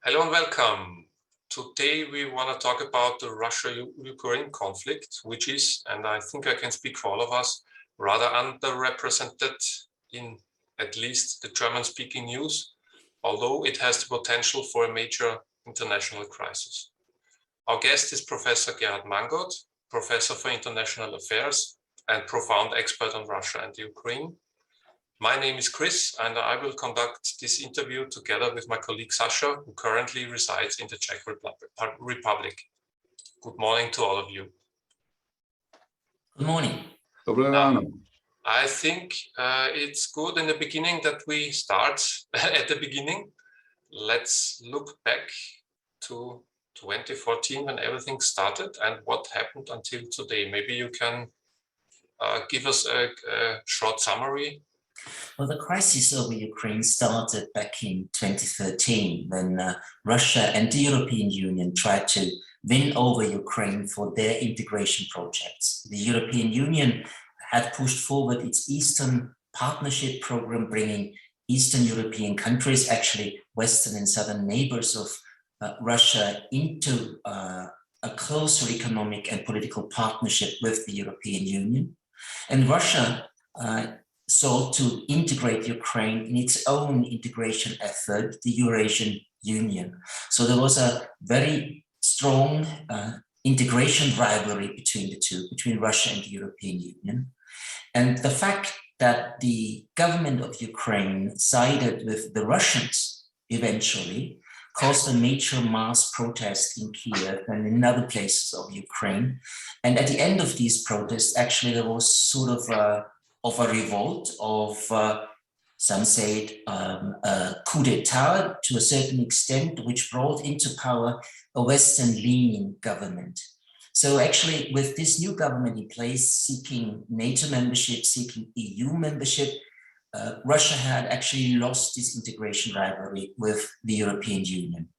Hello and welcome. Today we want to talk about the Russia-Ukraine conflict, which is, and I think I can speak for all of us, rather underrepresented in at least the German-speaking news, although it has the potential for a major international crisis. Our guest is Professor Gerhard Mangott, Professor for International Affairs and profound expert on Russia and Ukraine. My name is Chris, and I will conduct this interview together with my colleague Sasha, who currently resides in the Czech Republic. Good morning to all of you. Good morning. I think it's good in the beginning that we start at the beginning. Let's look back to 2014 when everything started and what happened until today. Maybe you can give us a short summary. Well, the crisis over Ukraine started back in 2013 when Russia and the European Union tried to win over Ukraine for their integration projects. The European Union had pushed forward its Eastern Partnership program, bringing Eastern European countries, actually Western and Southern neighbors of Russia, into a closer economic and political partnership with the European Union. And Russia sought to integrate Ukraine in its own integration effort, the Eurasian Union. So there was a very strong integration rivalry between the two, between Russia and the European Union. And the fact that the government of Ukraine sided with the Russians eventually caused a major mass protest in Kiev and in other places of Ukraine. And at the end of these protests, actually, there was sort of a revolt, of some say it, a coup d'etat to a certain extent, which brought into power a Western-leaning government. So actually, with this new government in place, seeking NATO membership, seeking EU membership, Russia had actually lost this integration rivalry with the European Union.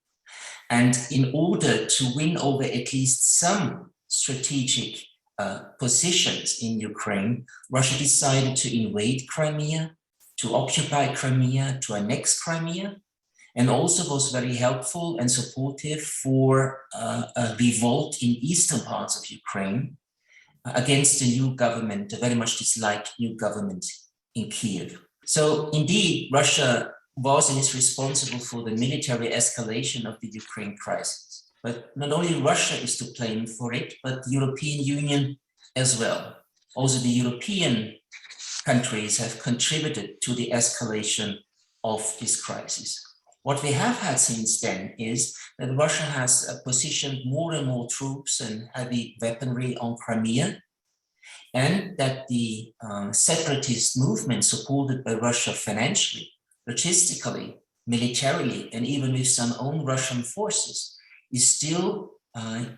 And in order to win over at least some strategic positions in Ukraine, Russia decided to invade Crimea, to occupy Crimea, to annex Crimea, and also was very helpful and supportive for a revolt in eastern parts of Ukraine against the new government, a very much disliked new government in Kiev. So indeed, Russia was and is responsible for the military escalation of the Ukraine crisis. But not only Russia is to blame for it, but the European Union as well. Also, the European countries have contributed to the escalation of this crisis. What we have had since then is that Russia has positioned more and more troops and heavy weaponry on Crimea, and that the separatist movement supported by Russia financially, logistically, militarily, and even with some own Russian forces, is still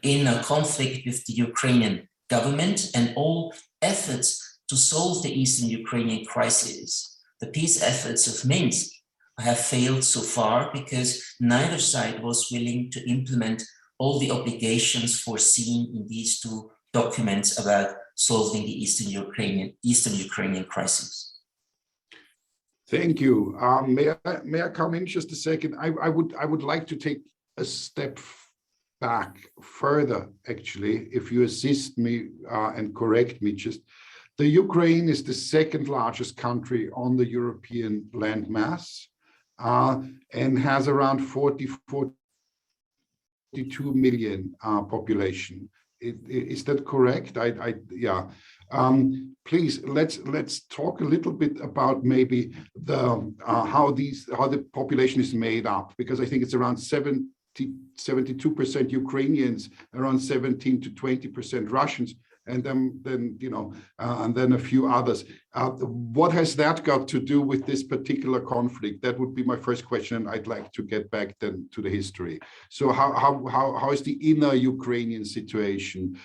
in a conflict with the Ukrainian government, and all efforts to solve the Eastern Ukrainian crisis, the peace efforts of Minsk, have failed so far because neither side was willing to implement all the obligations foreseen in these two documents about solving the Eastern Ukrainian crisis. Thank you. May I come in just a second? I would like to take a step back further, actually, if you assist me and correct me. Just the Ukraine is the second largest country on the European landmass and has around 42 million population. Is that correct? Yeah. Please let's talk a little bit about maybe the how the population is made up, because I think it's around 72% Ukrainians, around 17 to 20% Russians, and then you know, and then a few others. What has that got to do with this particular conflict? That would be my first question. I'd like to get back then to the history. So how is the inner Ukrainian situation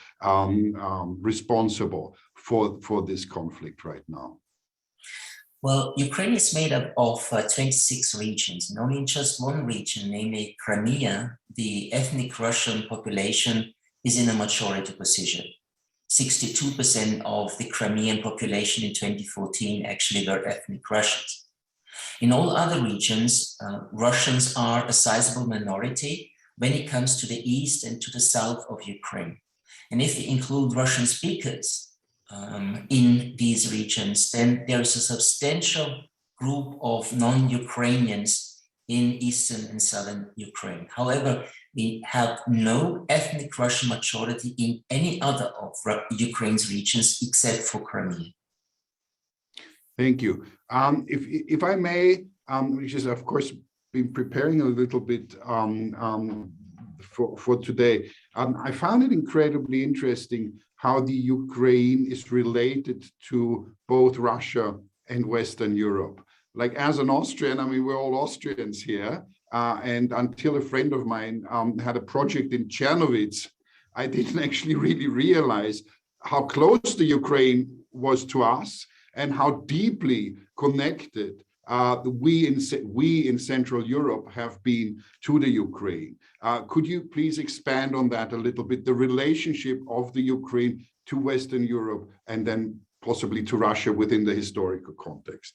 responsible for this conflict right now? Well, Ukraine is made up of 26 regions, and only in just one region, namely Crimea, the ethnic Russian population is in a majority position. 62% of the Crimean population in 2014 actually were ethnic Russians. In all other regions, Russians are a sizable minority when it comes to the east and to the south of Ukraine. And if we include Russian speakers in these regions, then there is a substantial group of non-Ukrainians in eastern and southern Ukraine. However, we have no ethnic Russian majority in any other of Ukraine's regions except for Crimea. Thank you. If I may, which is of course been preparing a little bit for today, I found it incredibly interesting how the Ukraine is related to both Russia and Western Europe. Like as an Austrian, I mean, we're all Austrians here. And until a friend of mine had a project in Czernowitz, I didn't actually really realize how close the Ukraine was to us and how deeply connected we in Central Europe have been to the Ukraine. Could you please expand on that a little bit, the relationship of the Ukraine to Western Europe and then possibly to Russia within the historical context?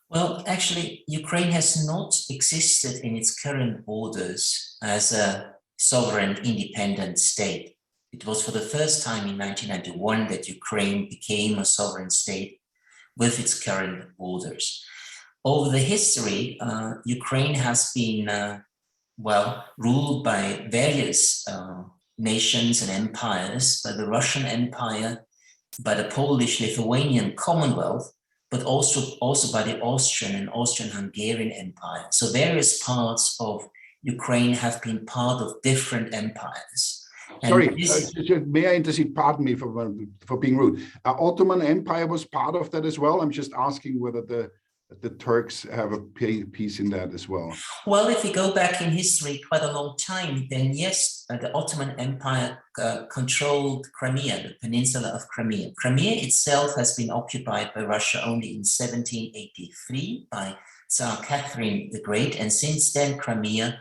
Well, actually, Ukraine has not existed in its current borders as a sovereign independent state. It was for the first time in 1991 that Ukraine became a sovereign state with its current borders. Over the history, Ukraine has been, ruled by various nations and empires, by the Russian Empire, by the Polish-Lithuanian Commonwealth, but also by the Austrian and Austrian-Hungarian Empire. So various parts of Ukraine have been part of different empires. Sorry, may I intercede? Pardon me for being rude. Ottoman Empire was part of that as well. I'm just asking whether the Turks have a piece in that as well. Well, if we go back in history quite a long time, then yes, the Ottoman Empire controlled Crimea, the peninsula of Crimea. Crimea itself has been occupied by Russia only in 1783 by Tsar Catherine the Great, and since then Crimea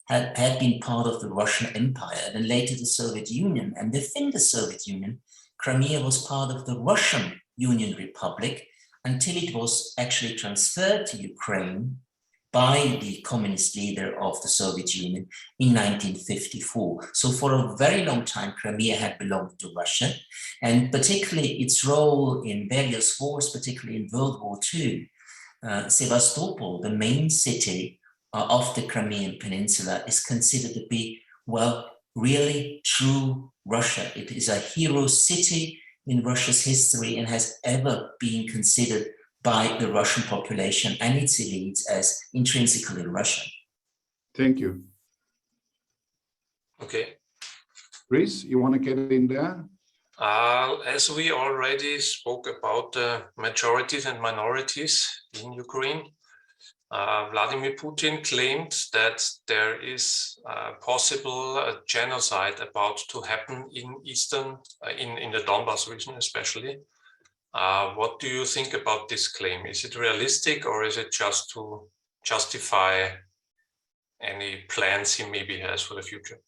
had been part of the Russian Empire, and later the Soviet Union. And within the Soviet Union, Crimea was part of the Russian Union Republic until it was actually transferred to Ukraine by the communist leader of the Soviet Union in 1954. So for a very long time, Crimea had belonged to Russia, and particularly its role in various wars, particularly in World War II. Sevastopol, the main city of the Crimean Peninsula, is considered to be, well, really true Russia. It is a hero city in Russia's history and has ever been considered by the Russian population and its elites as intrinsically Russian. Thank you. Okay. Chris, you want to get in there? As we already spoke about majorities and minorities in Ukraine, Vladimir Putin claimed that there is possible genocide about to happen in in the Donbas region especially. What do you think about this claim? Is it realistic, or is it just to justify any plans he maybe has for the future?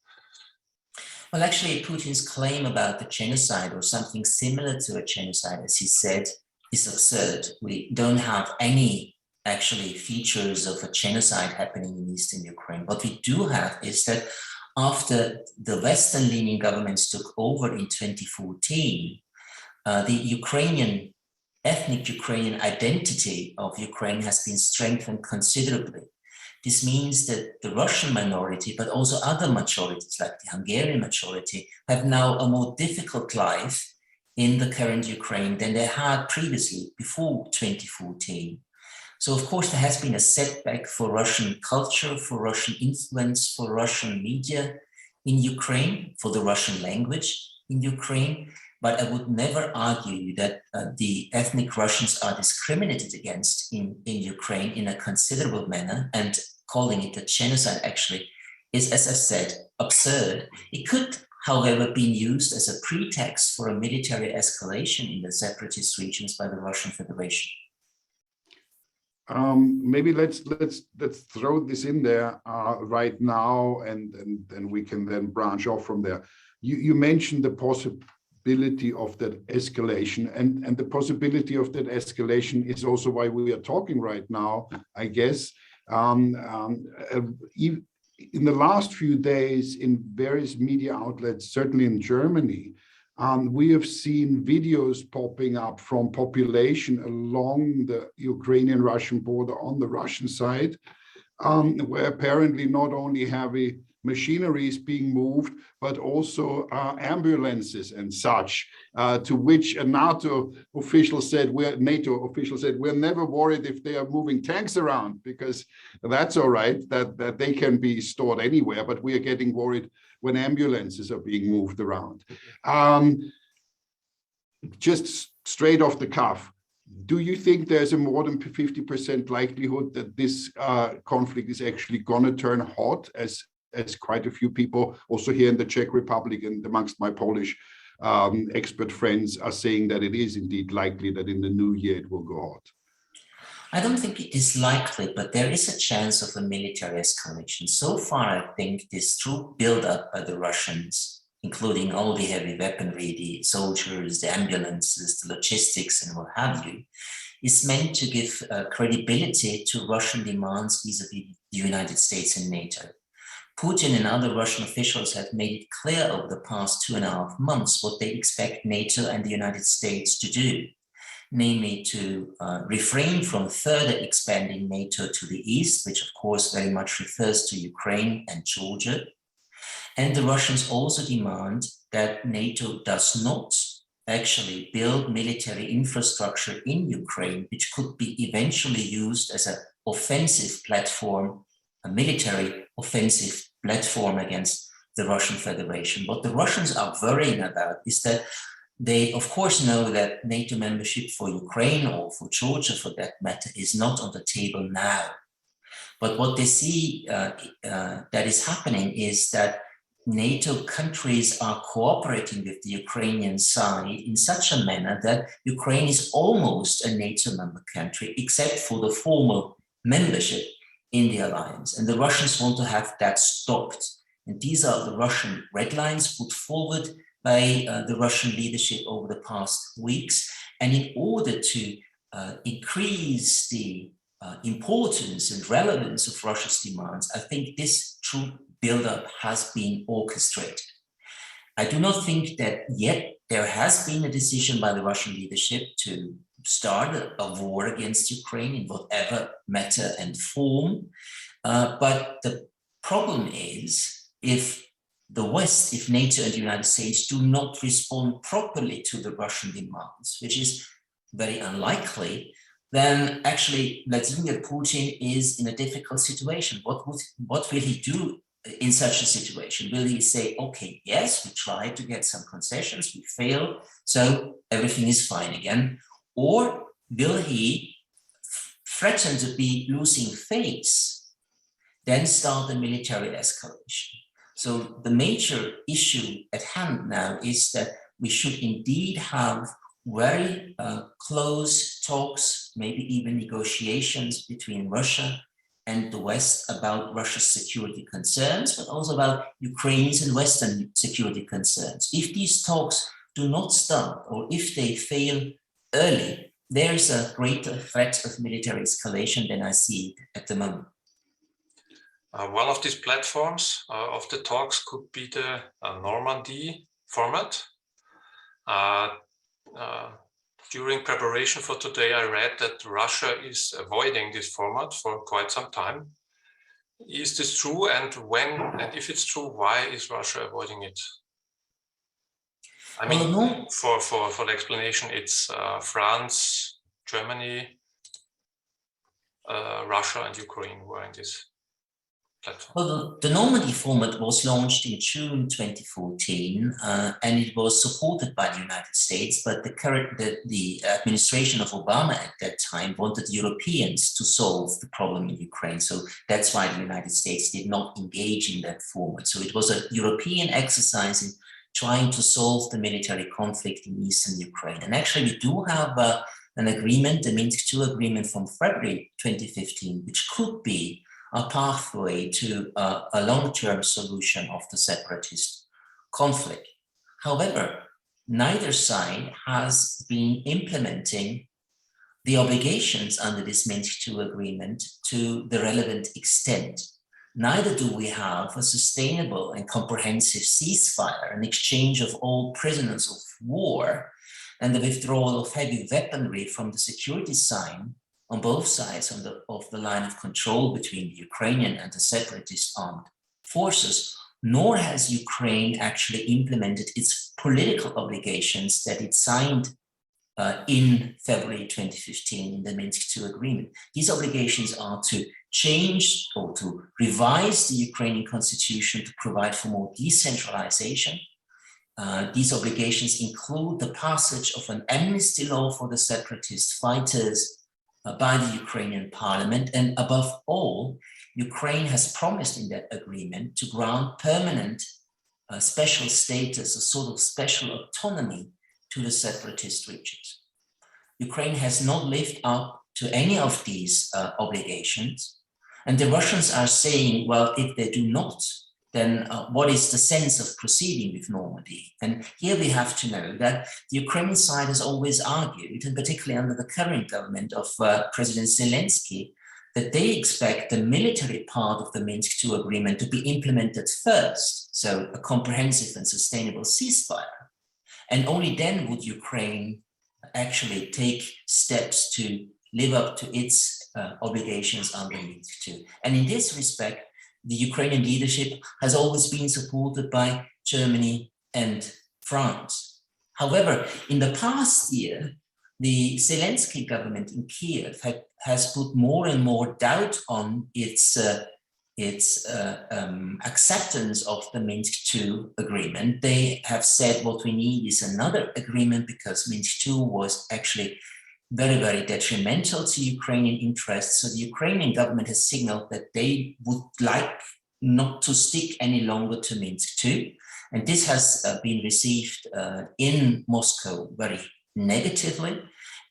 Well, actually, Putin's claim about the genocide or something similar to a genocide, as he said, is absurd. We don't have any actually features of a genocide happening in eastern Ukraine. What we do have is that after the Western-leaning governments took over in 2014, the ethnic Ukrainian identity of Ukraine has been strengthened considerably. This means that the Russian minority, but also other majorities like the Hungarian majority, have now a more difficult life in the current Ukraine than they had previously, before 2014. So of course there has been a setback for Russian culture, for Russian influence, for Russian media in Ukraine, for the Russian language in Ukraine. But I would never argue that the ethnic Russians are discriminated against in Ukraine in a considerable manner, and calling it a genocide actually is, as I said, absurd. It could, however, be used as a pretext for a military escalation in the separatist regions by the Russian Federation. Maybe let's throw this in there right now, and we can then branch off from there. You mentioned the possibility of that escalation, and the possibility of that escalation is also why we are talking right now, I guess. In the last few days, in various media outlets, certainly in Germany, we have seen videos popping up from population along the Ukrainian-Russian border on the Russian side, where apparently not only heavy machinery is being moved, but also ambulances and such, to which a NATO official said, we're never worried if they are moving tanks around, because that's all right, that they can be stored anywhere, but we are getting worried when ambulances are being moved around. Just straight off the cuff, do you think there's a more than 50% likelihood that this conflict is actually going to turn hot, as quite a few people also here in the Czech Republic and amongst my Polish expert friends are saying that it is indeed likely that in the new year it will go hot? I don't think it is likely, but there is a chance of a military escalation. So far, I think this troop build-up by the Russians, including all the heavy weaponry, the soldiers, the ambulances, the logistics, and what have you, is meant to give credibility to Russian demands vis-a-vis the United States and NATO. Putin and other Russian officials have made it clear over the past 2.5 months what they expect NATO and the United States to do, namely to refrain from further expanding NATO to the east, which of course very much refers to Ukraine and Georgia. And the Russians also demand that NATO does not actually build military infrastructure in Ukraine, which could be eventually used as an offensive platform, a military offensive platform against the Russian Federation. What the Russians are worrying about is that they, of course, know that NATO membership for Ukraine or for Georgia, for that matter, is not on the table now. But what they see that is happening is that NATO countries are cooperating with the Ukrainian side in such a manner that Ukraine is almost a NATO member country, except for the formal membership in the alliance. And the Russians want to have that stopped. And these are the Russian red lines put forward by the Russian leadership over the past weeks. And in order to increase the importance and relevance of Russia's demands, I think this troop buildup has been orchestrated. I do not think that yet there has been a decision by the Russian leadership to start a war against Ukraine in whatever matter and form. But the problem is, if the West, if NATO and the United States do not respond properly to the Russian demands, which is very unlikely, then actually Vladimir Putin is in a difficult situation. What will he do in such a situation? Will he say, okay, yes, we tried to get some concessions, we failed, so everything is fine again? Or will he threaten to be losing face, then start a military escalation? So the major issue at hand now is that we should indeed have very close talks, maybe even negotiations between Russia and the West about Russia's security concerns, but also about Ukraine's and Western security concerns. If these talks do not start, or if they fail early, there's a greater threat of military escalation than I see at the moment. One of these platforms of the talks could be the Normandy format. During preparation for today, I read that Russia is avoiding this format for quite some time. Is this true? And when, and if it's true, why is Russia avoiding it? I mean, for the explanation, it's France, Germany, Russia, and Ukraine who are in this platform. Well, the Normandy format was launched in June 2014, and it was supported by the United States, but the administration of Obama at that time wanted Europeans to solve the problem in Ukraine. So that's why the United States did not engage in that format. So it was a European exercise in trying to solve the military conflict in eastern Ukraine. And actually, we do have an agreement, the Minsk II agreement from February 2015, which could be a pathway to a long-term solution of the separatist conflict. However, neither side has been implementing the obligations under this Minsk II agreement to the relevant extent. Neither do we have a sustainable and comprehensive ceasefire, an exchange of all prisoners of war, and the withdrawal of heavy weaponry from the security zone on both sides of the line of control between the Ukrainian and the separatist armed forces, nor has Ukraine actually implemented its political obligations that it signed in February 2015 in the Minsk II agreement. These obligations are to change or to revise the Ukrainian constitution to provide for more decentralization. These obligations include the passage of an amnesty law for the separatist fighters by the Ukrainian parliament, and above all, Ukraine has promised in that agreement to grant permanent special status, a sort of special autonomy to the separatist regions. Ukraine has not lived up to any of these obligations, and the Russians are saying, well, if they do not, then what is the sense of proceeding with Normandy? And here we have to know that the Ukrainian side has always argued, and particularly under the current government of President Zelensky, that they expect the military part of the Minsk II agreement to be implemented first, so a comprehensive and sustainable ceasefire. And only then would Ukraine actually take steps to live up to its obligations under Minsk II. And in this respect, the Ukrainian leadership has always been supported by Germany and France. However, in the past year, the Zelensky government in Kiev has put more and more doubt on its acceptance of the Minsk II agreement. They have said what we need is another agreement because Minsk II was actually very, very detrimental to Ukrainian interests. So the Ukrainian government has signaled that they would like not to stick any longer to Minsk II. And this has been received in Moscow very negatively.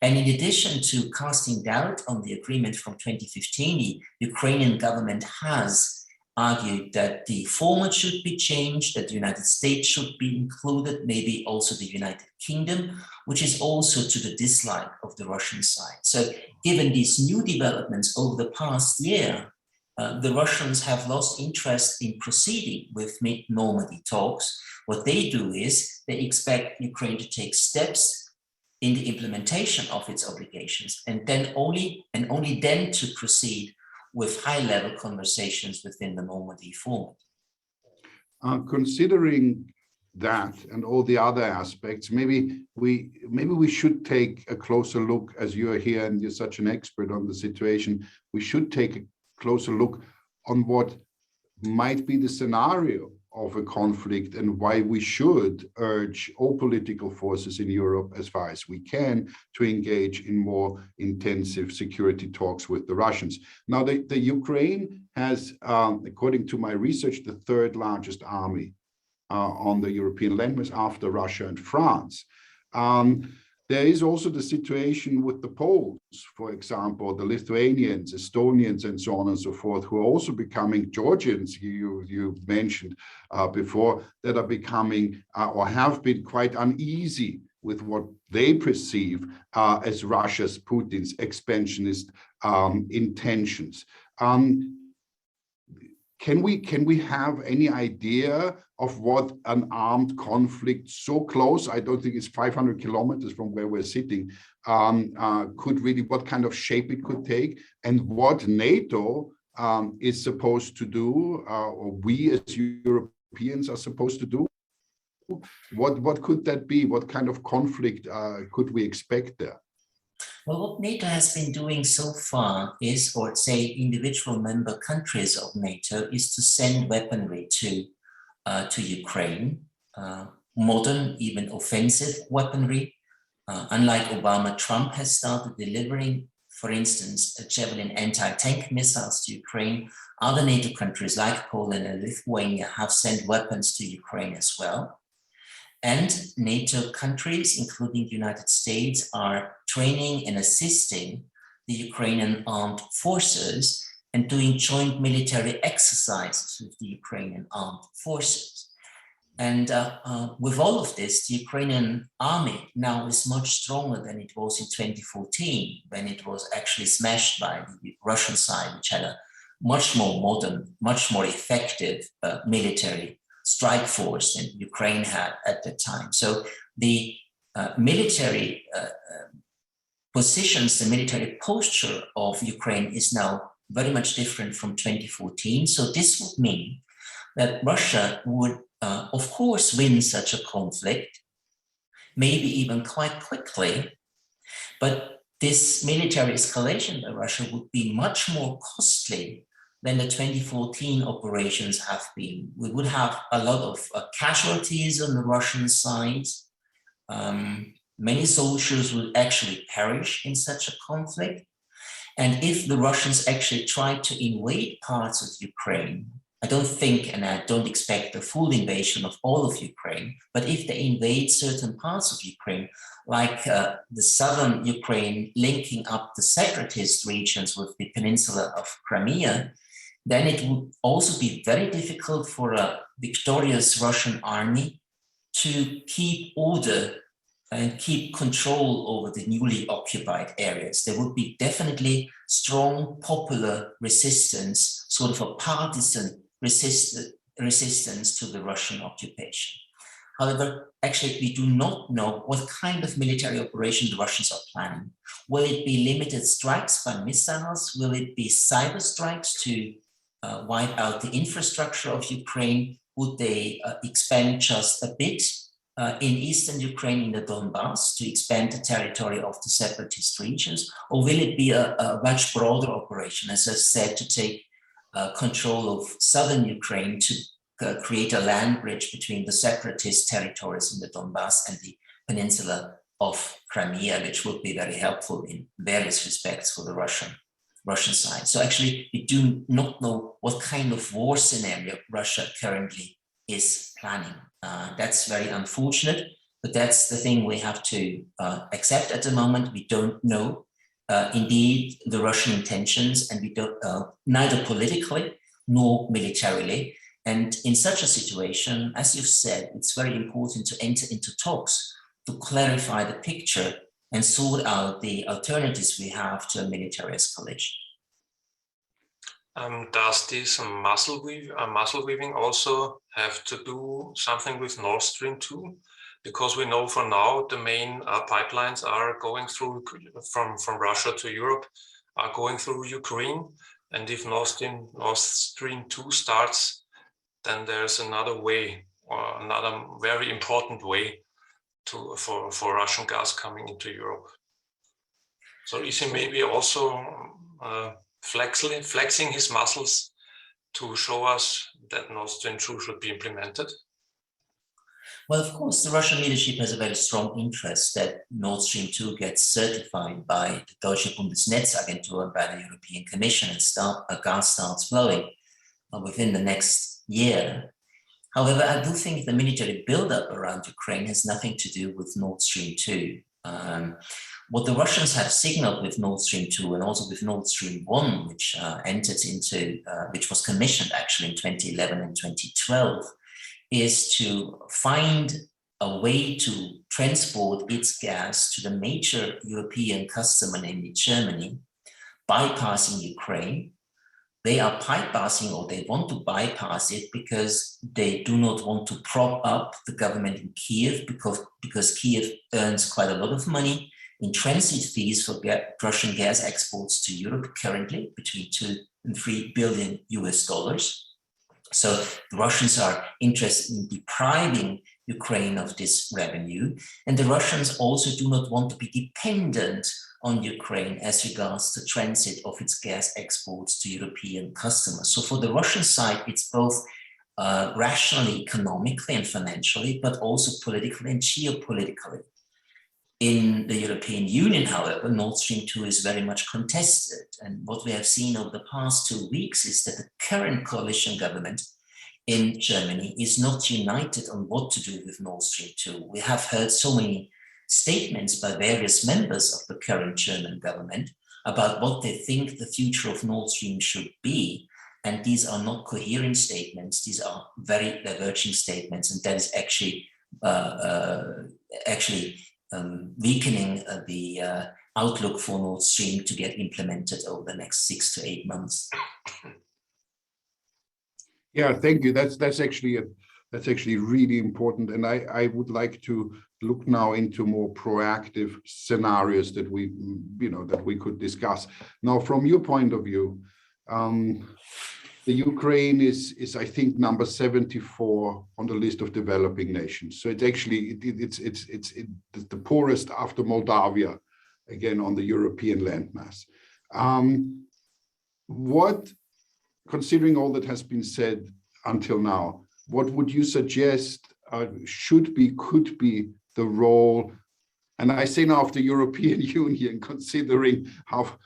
And in addition to casting doubt on the agreement from 2015, the Ukrainian government has argued that the format should be changed, that the United States should be included, maybe also the United Kingdom, which is also to the dislike of the Russian side. So given these new developments over the past year, the Russians have lost interest in proceeding with mid-Normandy talks. What they do is they expect Ukraine to take steps in the implementation of its obligations, and then only then to proceed with high-level conversations within the Normandy format. Considering that and all the other aspects, maybe we should take a closer look, as you are here and you're such an expert on the situation. We should take a closer look on what might be the scenario of a conflict and why we should urge all political forces in Europe as far as we can to engage in more intensive security talks with the Russians. Now, the Ukraine has, according to my research, the third largest army on the European landmass after Russia and France. There is also the situation with the Poles, for example, the Lithuanians, Estonians, and so on and so forth, who are also becoming Georgians, you mentioned before, that are becoming or have been quite uneasy with what they perceive as Russia's, Putin's expansionist intentions. Can we have any idea of what an armed conflict so close, I don't think it's 500 kilometers from where we're sitting, could really, what kind of shape it could take, and what NATO is supposed to do, or we as Europeans are supposed to do? What could that be? What kind of conflict could we expect there? Well, what NATO has been doing so far is, or say individual member countries of NATO, is to send weaponry to Ukraine, modern, even offensive weaponry. Unlike Obama, Trump has started delivering, for instance, Javelin anti-tank missiles to Ukraine. Other NATO countries like Poland and Lithuania have sent weapons to Ukraine as well. And NATO countries, including the United States, are training and assisting the Ukrainian armed forces and doing joint military exercises with the Ukrainian armed forces. And with all of this, the Ukrainian army now is much stronger than it was in 2014, when it was actually smashed by the Russian side, which had a much more modern, much more effective military strike force than Ukraine had at the time. So the military positions, the military posture of Ukraine is now very much different from 2014. So this would mean that Russia would, of course, win such a conflict, maybe even quite quickly, but this military escalation by Russia would be much more costly than the 2014 operations have been. We would have a lot of casualties on the Russian side. Many soldiers would actually perish in such a conflict. And if the Russians actually try to invade parts of Ukraine, I don't think, and I don't expect a full invasion of all of Ukraine, but if they invade certain parts of Ukraine, like the southern Ukraine linking up the separatist regions with the peninsula of Crimea, then it would also be very difficult for a victorious Russian army to keep order and keep control over the newly occupied areas. There would be definitely strong popular resistance, sort of a partisan resistance to the Russian occupation. However, actually, we do not know what kind of military operation the Russians are planning. Will it be limited strikes by missiles? Will it be cyber strikes to wipe out the infrastructure of Ukraine? Would they expand just a bit in eastern Ukraine, in the Donbass, to expand the territory of the separatist regions? Or will it be a much broader operation, as I said, to take control of southern Ukraine, to create a land bridge between the separatist territories in the Donbass and the peninsula of Crimea, which would be very helpful in various respects for the Russian side. So actually, we do not know what kind of war scenario Russia currently is planning. That's very unfortunate, but that's the thing we have to accept at the moment. We don't know indeed the Russian intentions, and we don't neither politically nor militarily. And in such a situation, as you've said, it's very important to enter into talks to clarify the picture and sort out the alternatives we have to a military escalation. Does this muscle weaving also have to do something with Nord Stream 2? Because we know for now the main pipelines are going through from Russia to Europe, are going through Ukraine, and if Nord Stream 2 starts, then there's another way, or another very important way for Russian gas coming into Europe. So is he maybe also flexing his muscles to show us that Nord Stream 2 should be implemented? Well, of course, the Russian leadership has a very strong interest that Nord Stream 2 gets certified by the Deutsche Bundesnetzagentur and by the European Commission, and gas starts flowing within the next year. However, I do think the military buildup around Ukraine has nothing to do with Nord Stream 2. What the Russians have signaled with Nord Stream 2 and also with Nord Stream 1, which which was commissioned actually in 2011 and 2012, is to find a way to transport its gas to the major European customer, namely Germany, bypassing Ukraine. They are bypassing, or they want to bypass it because they do not want to prop up the government in Kiev, because Kiev earns quite a lot of money in transit fees for Russian gas exports to Europe currently, between $2 and $3 billion US. So the Russians are interested in depriving Ukraine of this revenue, and the Russians also do not want to be dependent on Ukraine as regards the transit of its gas exports to European customers. So for the Russian side, it's both rationally, economically and financially, but also politically and geopolitically. In the European Union, however, Nord Stream 2 is very much contested. And what we have seen over the past 2 weeks is that the current coalition government in Germany is not united on what to do with Nord Stream 2. We have heard so many statements by various members of the current German government about what they think the future of Nord Stream should be, and these are not coherent statements. These are very diverging statements, and that is actually weakening the outlook for Nord Stream to get implemented over the next 6 to 8 months. Yeah, thank you. That's actually really important, and I would like to look now into more proactive scenarios that we could discuss. Now, from your point of view, the Ukraine is I think number 74 on the list of developing nations. So it's actually it's the poorest after Moldavia, again on the European landmass. Considering all that has been said until now, what would you suggest could be the role? And I say now of the European Union, considering how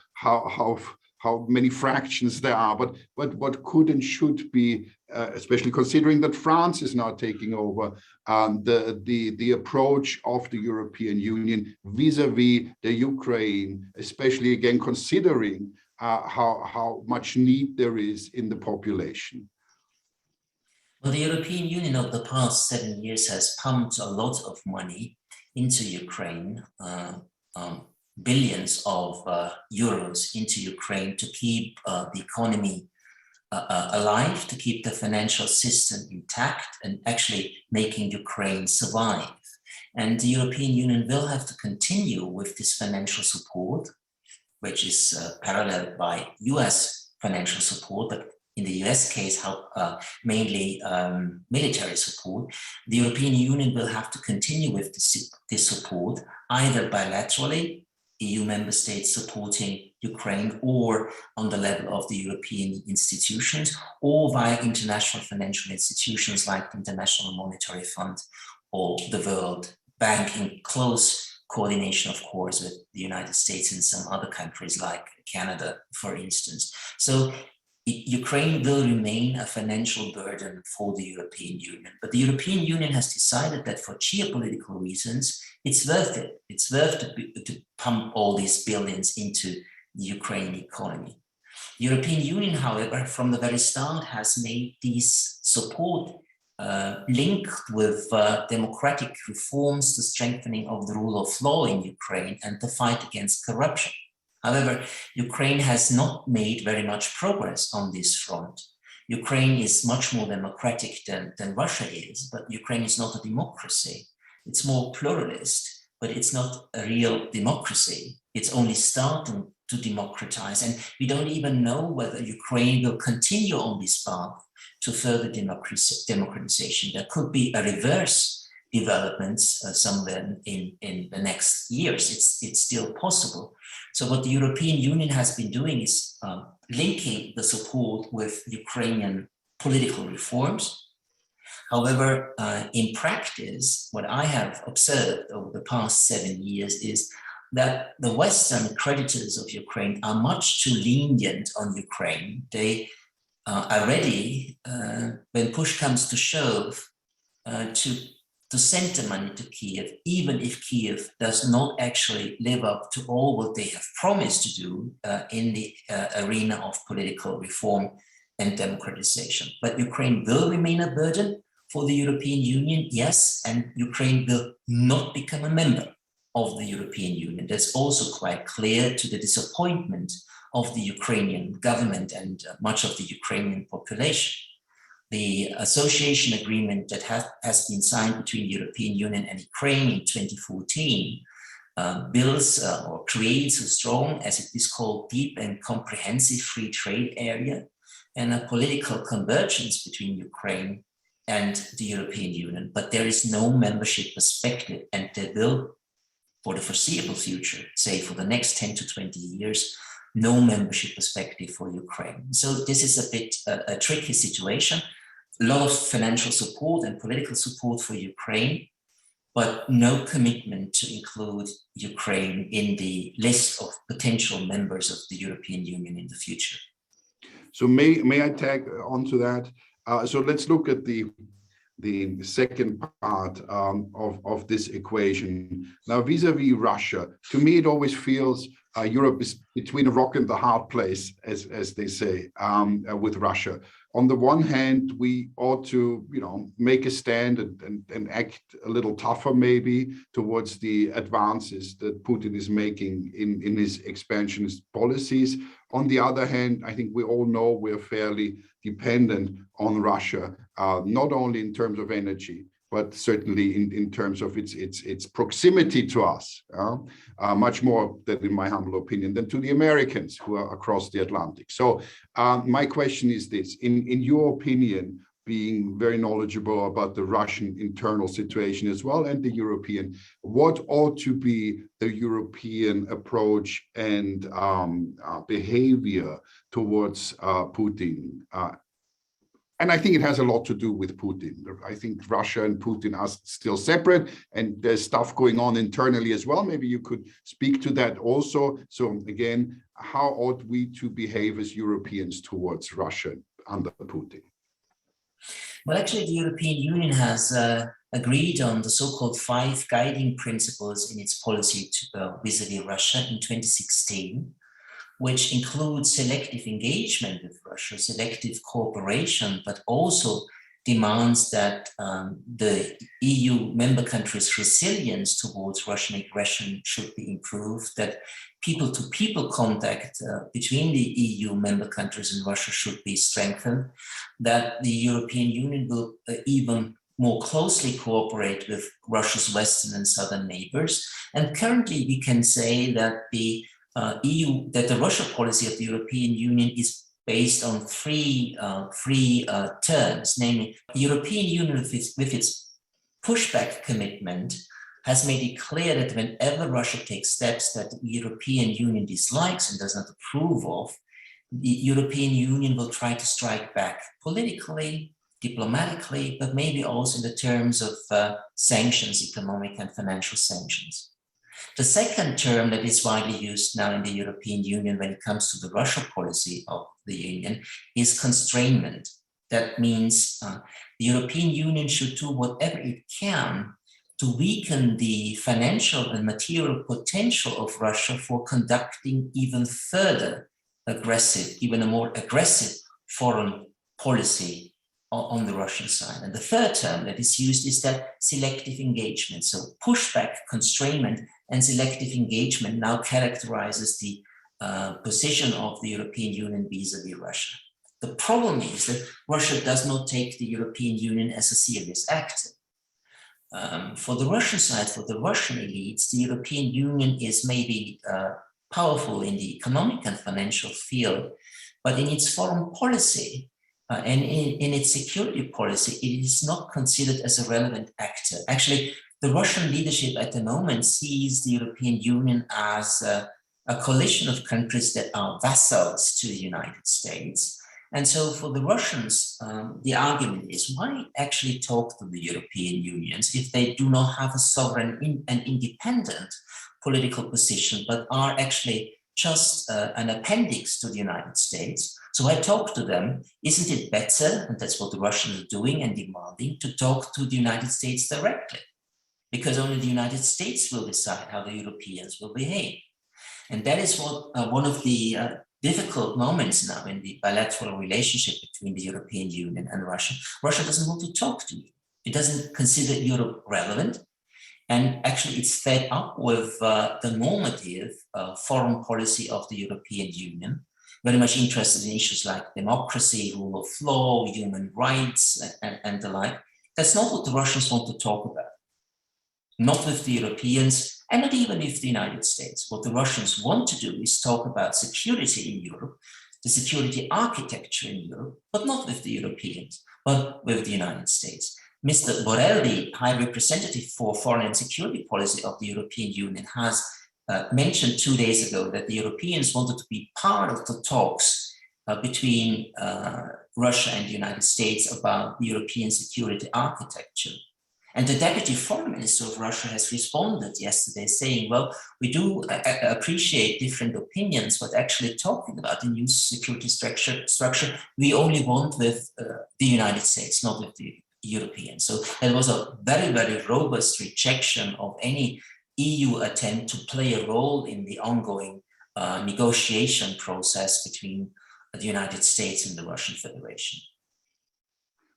many fractions there are, but what could and should be, especially considering that France is now taking over, the approach of the European Union vis-a-vis the Ukraine, especially again considering how much need there is in the population. Well, the European Union over the past 7 years has pumped a lot of money into Ukraine, billions of euros into Ukraine to keep the economy alive, to keep the financial system intact, and actually making Ukraine survive. And the European Union will have to continue with this financial support, which is paralleled by US financial support, but in the US case, mainly military support. The European Union will have to continue with this support, either bilaterally, EU member states supporting Ukraine, or on the level of the European institutions, or via international financial institutions like the International Monetary Fund or the World Bank, in close coordination, of course, with the United States and some other countries like Canada, for instance. So Ukraine will remain a financial burden for the European Union, but the European Union has decided that for geopolitical reasons, it's worth it. It's worth to pump all these billions into the Ukrainian economy. The European Union, however, from the very start has made these support linked with democratic reforms, the strengthening of the rule of law in Ukraine, and the fight against corruption. However, Ukraine has not made very much progress on this front. Ukraine is much more democratic than Russia is, but Ukraine is not a democracy. It's more pluralist, but it's not a real democracy. It's only starting to democratize, and we don't even know whether Ukraine will continue on this path to further democratization. There could be a reverse developments somewhere in the next years. It's still possible. So what the European Union has been doing is linking the support with Ukrainian political reforms. However, in practice, what I have observed over the past 7 years is that the Western creditors of Ukraine are much too lenient on Ukraine. They are ready, when push comes to shove, to send the money to Kiev, even if Kiev does not actually live up to all what they have promised to do in the arena of political reform and democratization. But Ukraine will remain a burden for the European Union, yes, and Ukraine will not become a member of the European Union. That's also quite clear, to the disappointment of the Ukrainian government and much of the Ukrainian population. The association agreement that has been signed between the European Union and Ukraine in 2014 builds or creates a strong, as it is called, deep and comprehensive free trade area, and a political convergence between Ukraine and the European Union. But there is no membership perspective, and there will, for the foreseeable future, say for the next 10 to 20 years, no membership perspective for Ukraine. So this is a bit a tricky situation. A lot of financial support and political support for Ukraine, but no commitment to include Ukraine in the list of potential members of the European Union in the future. So may I tag onto that? So let's look at the the second part of this equation. Now, vis-a-vis Russia, to me, it always feels Europe is between a rock and the hard place, as they say, with Russia. On the one hand, we ought to, make a stand and act a little tougher, maybe, towards the advances that Putin is making in his expansionist policies. On the other hand, I think we all know we're fairly dependent on Russia, not only in terms of energy, but certainly in terms of its proximity to us, much more than, in my humble opinion, than to the Americans who are across the Atlantic. So my question is this: in your opinion, being very knowledgeable about the Russian internal situation as well and the European, what ought to be the European approach and behavior towards Putin? And I think it has a lot to do with Putin. I think Russia and Putin are still separate, and there's stuff going on internally as well. Maybe you could speak to that also. So again, how ought we to behave as Europeans towards Russia under Putin? Well, actually, the European Union has agreed on the so-called 5 guiding principles in its policy vis-a-vis Russia in 2016. Which includes selective engagement with Russia, selective cooperation, but also demands that the EU member countries' resilience towards Russian aggression should be improved, that people-to-people contact between the EU member countries and Russia should be strengthened, that the European Union will even more closely cooperate with Russia's western and southern neighbors. And currently we can say that the the Russia policy of the European Union is based on three terms, namely, the European Union with its pushback commitment has made it clear that whenever Russia takes steps that the European Union dislikes and does not approve of, the European Union will try to strike back politically, diplomatically, but maybe also in the terms of sanctions, economic and financial sanctions. The second term that is widely used now in the European Union when it comes to the Russia policy of the Union is constrainment. That means the European Union should do whatever it can to weaken the financial and material potential of Russia for conducting even further aggressive, even a more aggressive foreign policy on the Russian side. And the third term that is used is that selective engagement. So pushback, constrainment, and selective engagement now characterizes the position of the European Union vis-a-vis Russia. The problem is that Russia does not take the European Union as a serious actor. For the Russian side, for the Russian elites, the European Union is maybe powerful in the economic and financial field, but in its foreign policy and in its security policy, it is not considered as a relevant actor. Actually, the Russian leadership at the moment sees the European Union as a coalition of countries that are vassals to the United States. And so for the Russians, the argument is, why actually talk to the European Unions if they do not have a sovereign and independent political position, but are actually just an appendix to the United States? So I talk to them, isn't it better, and that's what the Russians are doing and demanding, to talk to the United States directly? Because only the United States will decide how the Europeans will behave. And that is what one of the difficult moments now in the bilateral relationship between the European Union and Russia. Russia doesn't want to talk to you. It doesn't consider Europe relevant. And actually it's fed up with the normative foreign policy of the European Union, very much interested in issues like democracy, rule of law, human rights, and the like. That's not what the Russians want to talk about. Not with the Europeans, and not even with the United States. What the Russians want to do is talk about security in Europe, the security architecture in Europe, but not with the Europeans, but with the United States. Mr. Borrell, the High Representative for Foreign and Security Policy of the European Union, has mentioned 2 days ago that the Europeans wanted to be part of the talks between Russia and the United States about the European security architecture. And the Deputy Foreign Minister of Russia has responded yesterday saying, well, we do appreciate different opinions, but actually talking about the new security structure we only want with the United States, not with the Europeans. So there was a very, very robust rejection of any EU attempt to play a role in the ongoing negotiation process between the United States and the Russian Federation.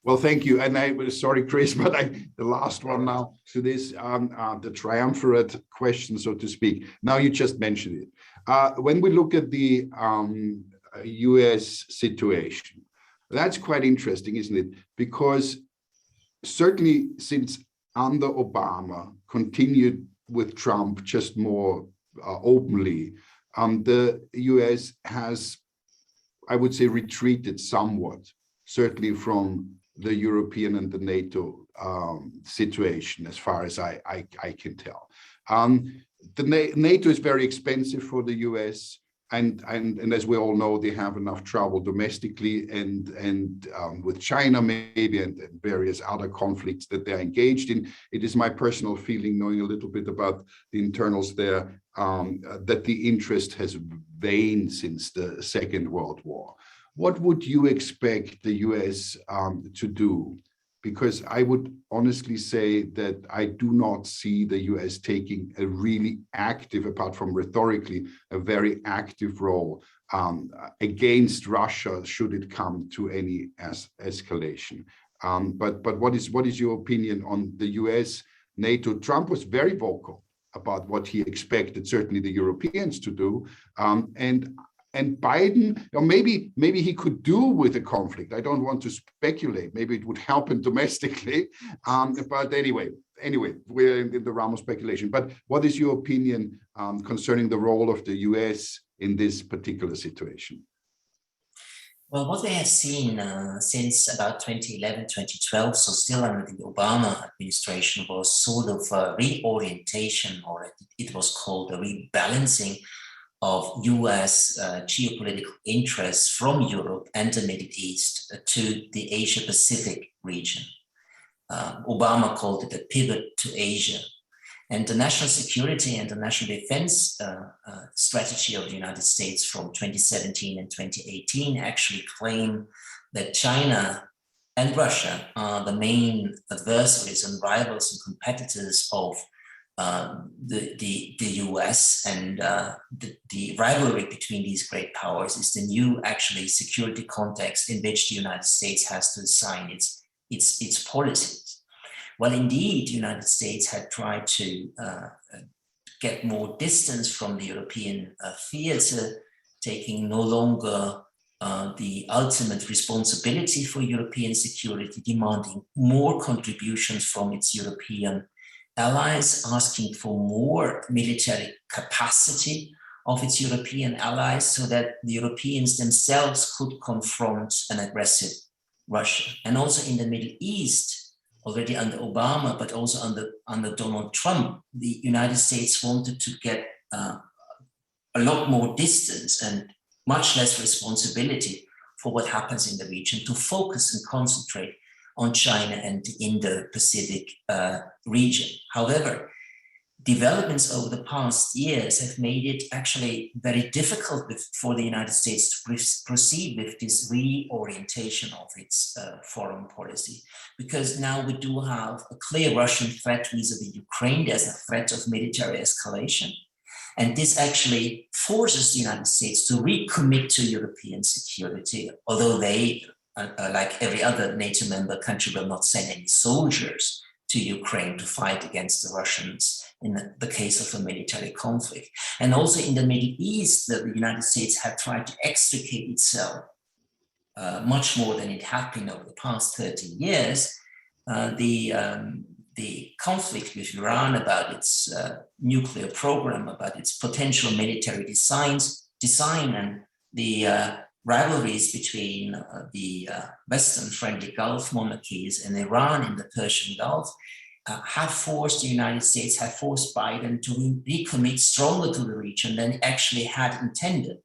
Well, thank you. And I was sorry, Chris, but the last one now to this, the triumvirate question, so to speak. Now you just mentioned it. When we look at the US situation, that's quite interesting, isn't it? Because certainly since under Obama continued with Trump just more openly, the US has, I would say, retreated somewhat, certainly from the European and the NATO situation, as far as I can tell. The NATO is very expensive for the US, and as we all know, they have enough trouble domestically and with China maybe and various other conflicts that they're engaged in. It is my personal feeling, knowing a little bit about the internals there, that the interest has waned since the Second World War. What would you expect the US to do? Because I would honestly say that I do not see the US taking a really active, apart from rhetorically, a very active role against Russia should it come to any escalation. But what is your opinion on the US, NATO? Trump was very vocal about what he expected, certainly the Europeans to do. And Biden, or maybe he could do with a conflict. I don't want to speculate. Maybe it would help him domestically. But anyway, we're in the realm of speculation. But what is your opinion concerning the role of the US in this particular situation? Well, what we have seen since about 2011, 2012, so still under the Obama administration, was sort of a reorientation, or it was called a rebalancing of US geopolitical interests from Europe and the Middle East to the Asia Pacific region. Obama called it a pivot to Asia. And the national security and the national defense strategy of the United States from 2017 and 2018 actually claim that China and Russia are the main adversaries and rivals and competitors of the US, and the rivalry between these great powers is the new actually security context in which the United States has to assign its policies. Well, indeed, the United States had tried to get more distance from the European theater, taking no longer the ultimate responsibility for European security, demanding more contributions from its European allies, asking for more military capacity of its European allies so that the Europeans themselves could confront an aggressive Russia. And also in the Middle East, already under Obama, but also under Donald Trump, the United States wanted to get a lot more distance and much less responsibility for what happens in the region, to focus and concentrate on China and the Indo-Pacific region. However, developments over the past years have made it actually very difficult for the United States to proceed with this reorientation of its foreign policy, because now we do have a clear Russian threat vis-a-vis Ukraine. There's a threat of military escalation. And this actually forces the United States to recommit to European security, although they, like every other NATO member country, will not send any soldiers to Ukraine to fight against the Russians in the case of a military conflict. And also in the Middle East, the United States had tried to extricate itself much more than it had been over the past 30 years. The conflict with Iran about its nuclear program, about its potential military design, and the rivalries between the Western-friendly Gulf monarchies and Iran in the Persian Gulf have forced the United States, have forced Biden to recommit stronger to the region than it actually had intended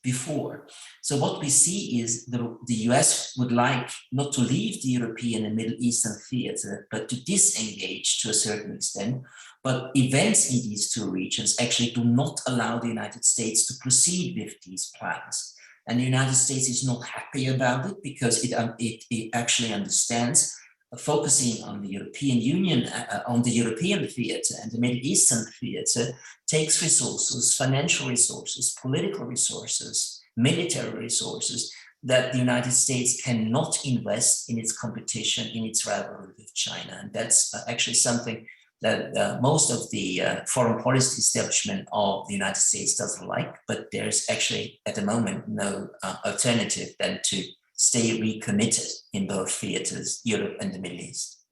before. So what we see is the US would like not to leave the European and Middle Eastern theater, but to disengage to a certain extent. But events in these two regions actually do not allow the United States to proceed with these plans. And the United States is not happy about it, because it actually understands focusing on the European Union, on the European theater and the Middle Eastern theater, takes resources, financial resources, political resources, military resources that the United States cannot invest in its competition, in its rivalry with China. And that's actually something that most of the foreign policy establishment of the United States doesn't like, but there's actually at the moment no alternative than to stay recommitted in both theaters, Europe and the Middle East.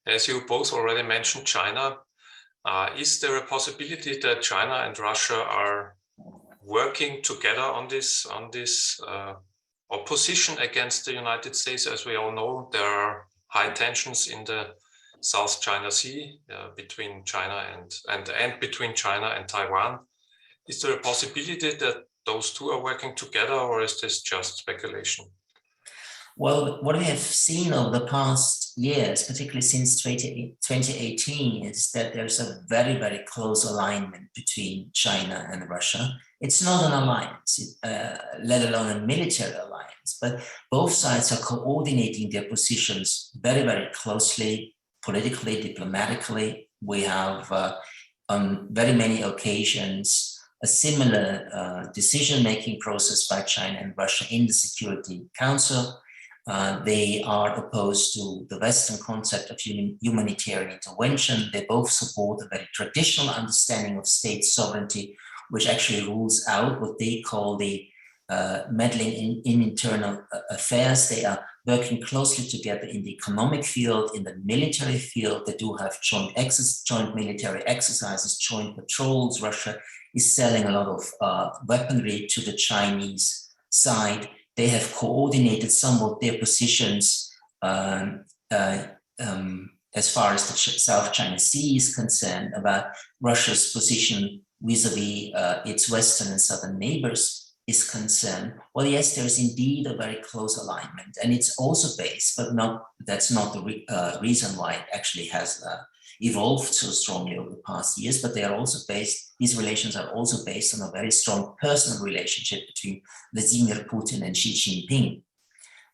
As you both already mentioned China, is there a possibility that China and Russia are working together on this opposition against the United States? As we all know, there are high tensions in the South China Sea between China and between China and Taiwan. Is there a possibility that those two are working together, or is this just speculation? Well, what we have seen over the past years, particularly since 2018, is that there's a very, very close alignment between China and Russia. It's not an alliance, let alone a military alliance, but both sides are coordinating their positions very, very closely, politically, diplomatically. We have on very many occasions a similar decision-making process by China and Russia in the Security Council. They are opposed to the Western concept of humanitarian intervention. They both support a very traditional understanding of state sovereignty, which actually rules out what they call the meddling in internal affairs. They are working closely together in the economic field, in the military field. They do have joint military exercises, joint patrols. Russia is selling a lot of weaponry to the Chinese side. They have coordinated somewhat their positions as far as the South China Sea is concerned, about Russia's position vis-a-vis its Western and Southern neighbors is concerned. Well, yes, there is indeed a very close alignment, and it's also based, but that's not the reason why it actually has evolved so strongly over the past years, but they are also based, these relations are also based on a very strong personal relationship between Vladimir Putin and Xi Jinping.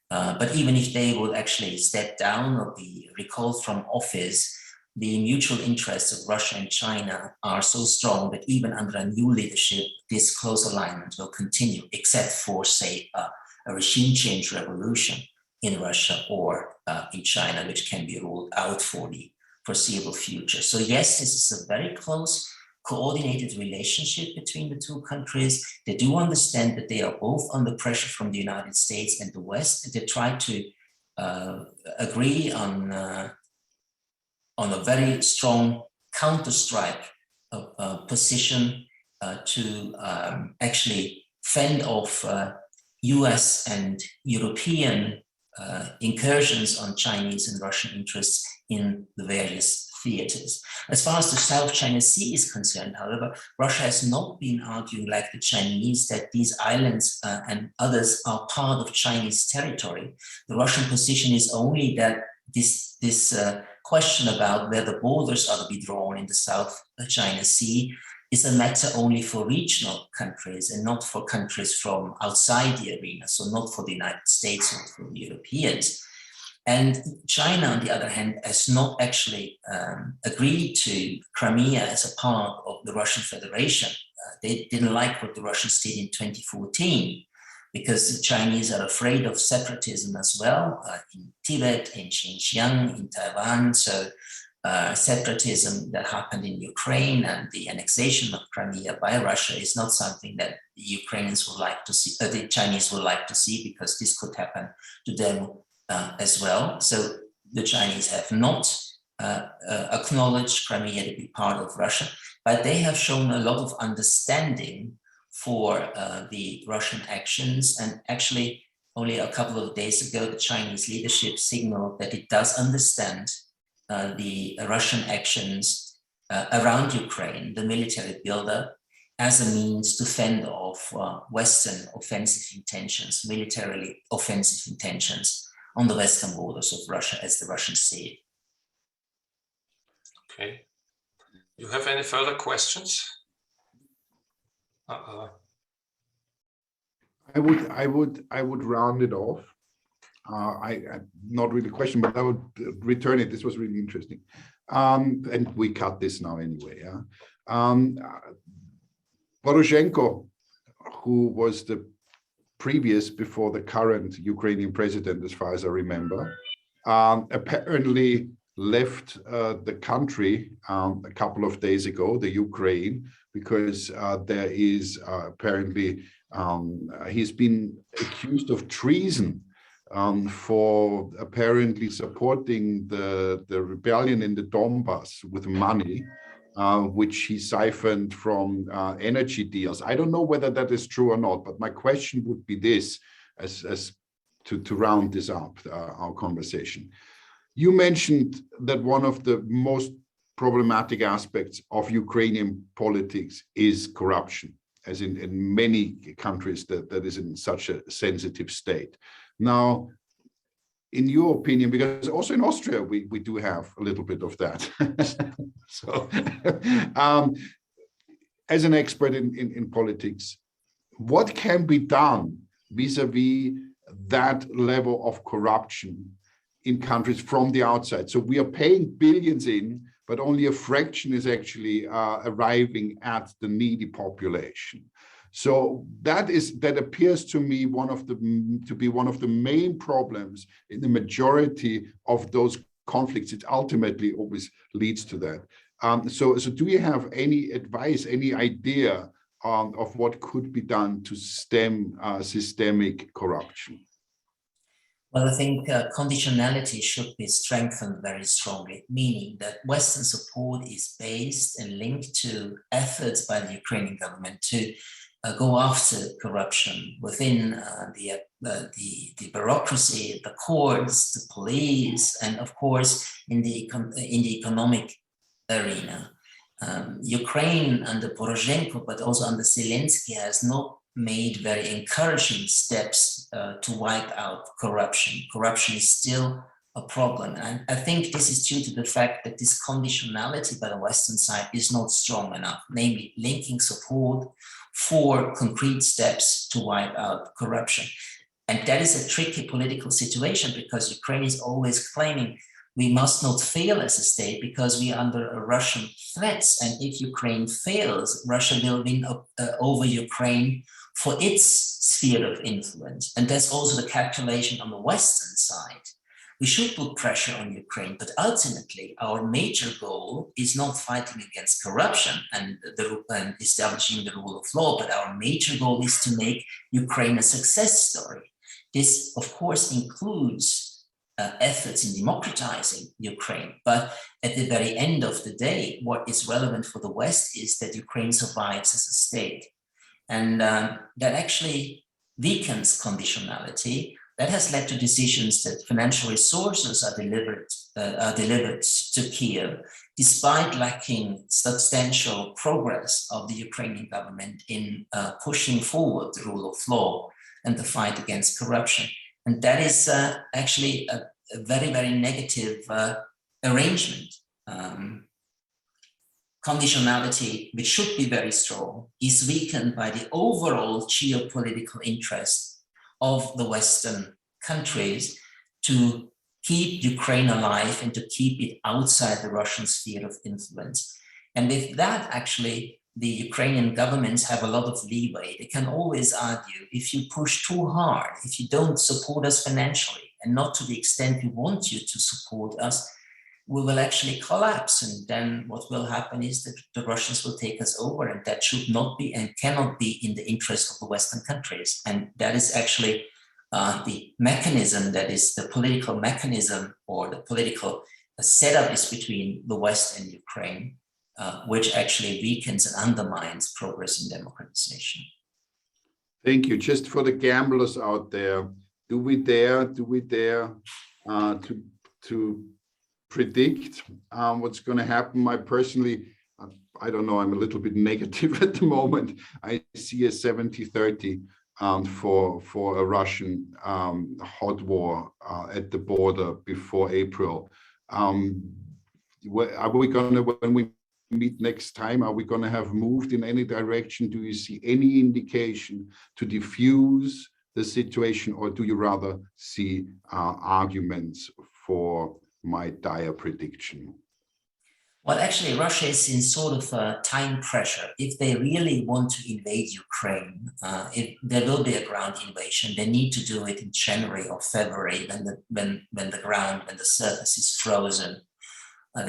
But even if they would actually step down or be recalled from office, the mutual interests of Russia and China are so strong that even under a new leadership, this close alignment will continue, except for, say, a regime change revolution in Russia or in China, which can be ruled out for the foreseeable future. So yes, this is a very close, coordinated relationship between the two countries. They do understand that they are both under pressure from the United States and the West, and they try to agree on a very strong counter-strike position to actually fend off US and European incursions on Chinese and Russian interests in the various theaters. As far as the South China Sea is concerned, however, Russia has not been arguing like the Chinese that these islands and others are part of Chinese territory. The Russian position is only that this question about where the borders are to be drawn in the South China Sea is a matter only for regional countries and not for countries from outside the arena, so not for the United States or for the Europeans. And China, on the other hand, has not actually agreed to Crimea as a part of the Russian Federation. They didn't like what the Russians did in 2014, because the Chinese are afraid of separatism as well, in Tibet, in Xinjiang, in Taiwan. So separatism that happened in Ukraine and the annexation of Crimea by Russia is not something that the Ukrainians would like to see, the Chinese would like to see, because this could happen to them as well. So the Chinese have not acknowledged Crimea to be part of Russia, but they have shown a lot of understanding for the Russian actions. And actually, only a couple of days ago, the Chinese leadership signaled that it does understand the Russian actions around Ukraine, the military buildup, as a means to fend off Western offensive intentions, militarily offensive intentions on the western borders of Russia, as the Russians see it. Okay. You have any further questions? I would round it off. I not really question, but I would return it. This was really interesting. And we cut this now anyway. Poroshenko, who was the previous before the current Ukrainian president, as far as I remember, apparently left the country a couple of days ago, the Ukraine, because there is apparently he's been accused of treason for apparently supporting the rebellion in the Donbass with money, which he siphoned from energy deals. I don't know whether that is true or not, but my question would be this, as to round this up, our conversation. You mentioned that one of the most problematic aspects of Ukrainian politics is corruption, as in many countries that is in such a sensitive state. Now, in your opinion, because also in Austria, we do have a little bit of that. So, as an expert in politics, what can be done vis-a-vis that level of corruption in countries from the outside? So we are paying billions in, but only a fraction is actually arriving at the needy population. So that appears to me to be one of the main problems in the majority of those conflicts. It ultimately always leads to that. So do you have any advice, any idea of what could be done to stem systemic corruption? Well, I think conditionality should be strengthened very strongly, meaning that Western support is based and linked to efforts by the Ukrainian government to go after corruption within the bureaucracy, the courts, the police, and of course in the economic arena. Ukraine under Poroshenko, but also under Zelensky, has not made very encouraging steps to wipe out corruption. Corruption is still a problem. And I think this is due to the fact that this conditionality by the Western side is not strong enough, namely linking support for concrete steps to wipe out corruption. And that is a tricky political situation because Ukraine is always claiming we must not fail as a state because we are under a Russian threats. And if Ukraine fails, Russia will win over Ukraine for its sphere of influence. And that's also the calculation on the Western side. We should put pressure on Ukraine, but ultimately our major goal is not fighting against corruption and establishing the rule of law, but our major goal is to make Ukraine a success story. This, of course, includes efforts in democratizing Ukraine, but at the very end of the day, what is relevant for the West is that Ukraine survives as a state. And that actually weakens conditionality. That has led to decisions that financial resources are delivered to Kiev, despite lacking substantial progress of the Ukrainian government in pushing forward the rule of law and the fight against corruption. And that is actually a very, very negative arrangement. Conditionality, which should be very strong, is weakened by the overall geopolitical interest of the Western countries to keep Ukraine alive and to keep it outside the Russian sphere of influence. And with that, actually, the Ukrainian governments have a lot of leeway. They can always argue, if you push too hard, if you don't support us financially, and not to the extent we want you to support us, we will actually collapse. And then what will happen is that the Russians will take us over, and that should not be and cannot be in the interest of the Western countries. And that is actually the mechanism, that is the political mechanism, or the political setup is between the West and Ukraine, which actually weakens and undermines progress in democratization. Thank you. Just for the gamblers out there, do we dare to predict what's going to happen? I personally, I don't know, I'm a little bit negative at the moment. I see a 70-30 for a Russian hot war at the border before April. Are we going to, when we meet next time, are we going to have moved in any direction? Do you see any indication to diffuse the situation, or do you rather see arguments for my dire prediction? Well, actually, Russia is in sort of a time pressure. If they really want to invade Ukraine, there will be a ground invasion. They need to do it in January or February when the surface is frozen.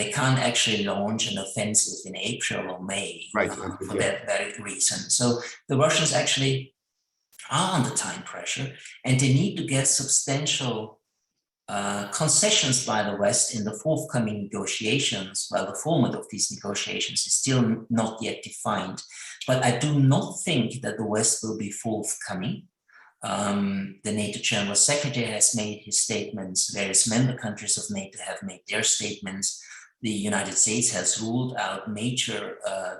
They can't actually launch an offensive in April or May, right, for that very reason. So the Russians actually are under time pressure, and they need to get substantial concessions by the West in the forthcoming negotiations. Well, the format of these negotiations is still not yet defined, but I do not think that the West will be forthcoming. The NATO General Secretary has made his statements. Various member countries of NATO have made their statements. The United States has ruled out major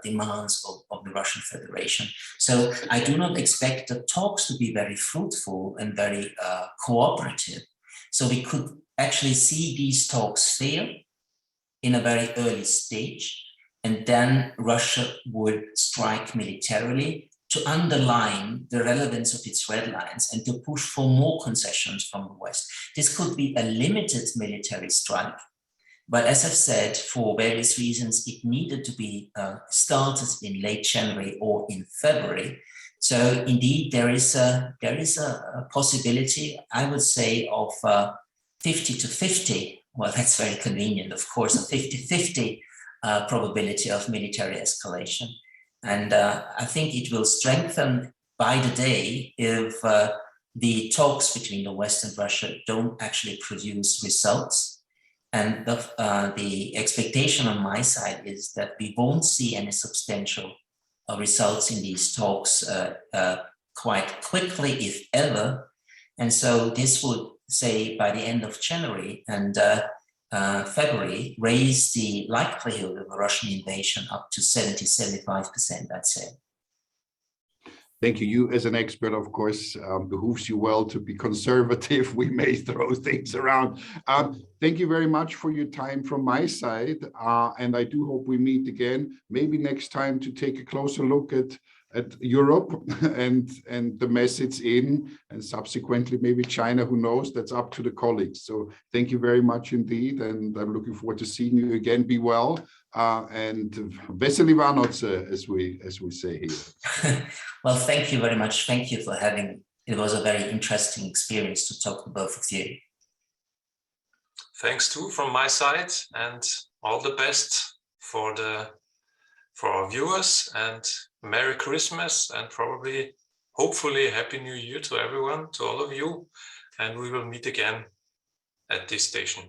demands of the Russian Federation. So I do not expect the talks to be very fruitful and very cooperative. So we could actually see these talks fail in a very early stage, and then Russia would strike militarily to underline the relevance of its red lines and to push for more concessions from the West. This could be a limited military strike, but as I've said, for various reasons, it needed to be started in late January or in February. So indeed, there is a possibility, I would say, of 50-50. Well, that's very convenient, of course, a 50-50 probability of military escalation. And I think it will strengthen by the day if the talks between the West and Russia don't actually produce results. And the expectation on my side is that we won't see any substantial results in these talks quite quickly, if ever. And so this would, say, by the end of January and February, raise the likelihood of a Russian invasion up to 70-75%, I'd say. Thank you. You, as an expert, of course, behooves you well to be conservative. We may throw things around. Thank you very much for your time from my side. And I do hope we meet again, maybe next time, to take a closer look at Europe and the mess it's in, and subsequently maybe China, who knows, that's up to the colleagues. So thank you very much indeed. And I'm looking forward to seeing you again. Be well. And Veseli Vánoce, as we say here. Well, thank you very much. Thank you for having. It was a very interesting experience to talk to both of you. Thanks too from my side, and all the best for our viewers, and Merry Christmas, and probably, hopefully, Happy New Year to everyone, to all of you, and we will meet again at this station.